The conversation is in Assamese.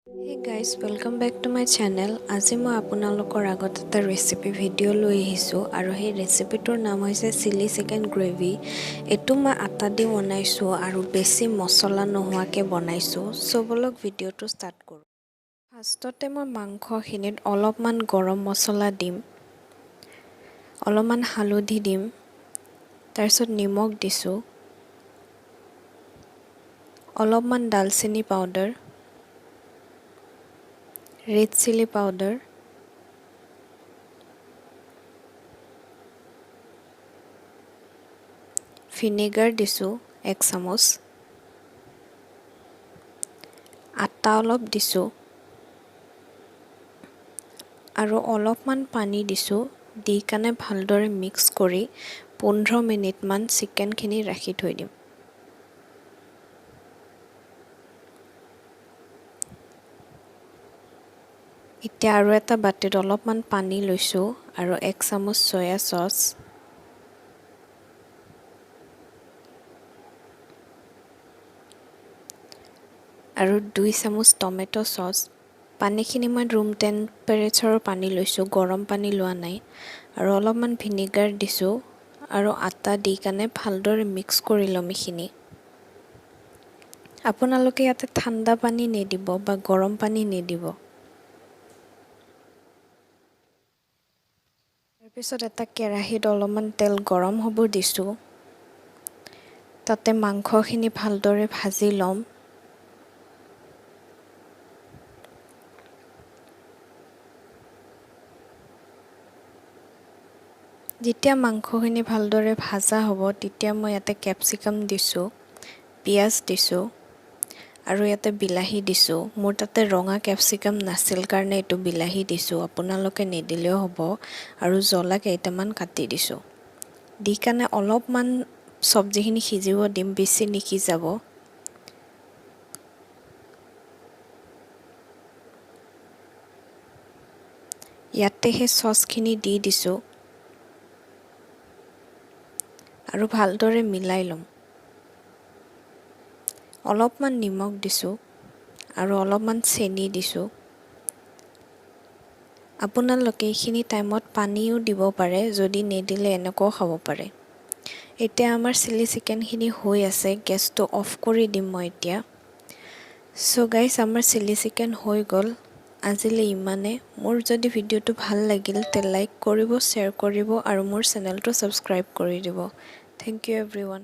Hey guys, welcome back to my channel. আজি মই আপোনালোকৰ আগত এটা ৰেচিপি ভিডিঅ' লৈ আহিছোঁ আৰু সেই ৰেচিপিটোৰ নাম হৈছে চিলি চিকেন গ্ৰেভি। এইটো মই আটা দি বনাইছোঁ আৰু বেছি মছলা নোহোৱাকৈ বনাইছোঁ। বলক ভিডিঅ'টো ষ্টাৰ্ট কৰোঁ। ফাৰ্ষ্টতে মই মাংসখিনিত অলপমান গৰম মছলা দিম, অলপমান হালধি দিম, তাৰপিছত নিমখ দিছোঁ, অলপমান ডালচেনি powder, red chilli powder, vinegar দিছোঁ 1 চামুচ, আটা অলপ দিছোঁ আৰু অলপমান পানী দিছোঁ। দি কানে ভালদৰে মিক্স কৰি 15 মিনিটমান চিকেনখিনি ৰাখি থৈ দিম। এতিয়া আৰু এটা বাটিত অলপমান পানী লৈছোঁ আৰু 1 চামুচ চয়া চচ, আৰু 2 চামুচ টমেটো চচ। পানীখিনি মই ৰুম টেম্পাৰেচাৰৰ পানী লৈছোঁ, গৰম পানী লোৱা নাই। আৰু অলপমান ভিনেগাৰ দিছোঁ আৰু আটা দি কানে ভালদৰে মিক্স কৰি ল'ম এইখিনি। আপোনালোকে ইয়াতে ঠাণ্ডা পানী নিদিব বা গৰম পানী নিদিব। তাৰপিছত এটা কেৰাহীত অলপমান তেল গৰম হ'ব দিছোঁ। তাতে মাংসখিনি ভালদৰে ভাজি ল'ম। যেতিয়া মাংসখিনি ভালদৰে ভাজা হ'ব তেতিয়া মই ইয়াতে কেপচিকাম দিছোঁ, পিঁয়াজ দিছোঁ আৰু ইয়াতে বিলাহী দিছোঁ। মোৰ তাতে ৰঙা কেপচিকাম নাছিল কাৰণে এইটো বিলাহী দিছোঁ, আপোনালোকে নিদিলেও হ'ব। আৰু জ্বলা কেইটামান কাটি দিছোঁ। দি কাৰণে অলপমান চব্জিখিনি সিজিব দিম, বেছি নিসিজাব। ইয়াতে সেই চচখিনি দি দিছোঁ আৰু ভালদৰে মিলাই ল'ম। অলপমান নিমখ দিছোঁ আৰু অলপমান চেনি দিছোঁ। আপোনালোকে এইখিনি টাইমত পানীও দিব পাৰে, যদি নিদিলে এনেকুৱাও খাব পাৰে। এতিয়া আমাৰ চিলি চিকেনখিনি হৈ আছে, গেছটো অফ কৰি দিম মই এতিয়া। গাইজ, আমাৰ চিলি চিকেন হৈ গ'ল। আজিলৈ ইমানে। মোৰ যদি ভিডিঅ'টো ভাল লাগিল তে লাইক কৰিব, শ্বেয়াৰ কৰিব আৰু মোৰ চেনেলটো ছাবস্ক্ৰাইব কৰি দিব। Thank you everyone.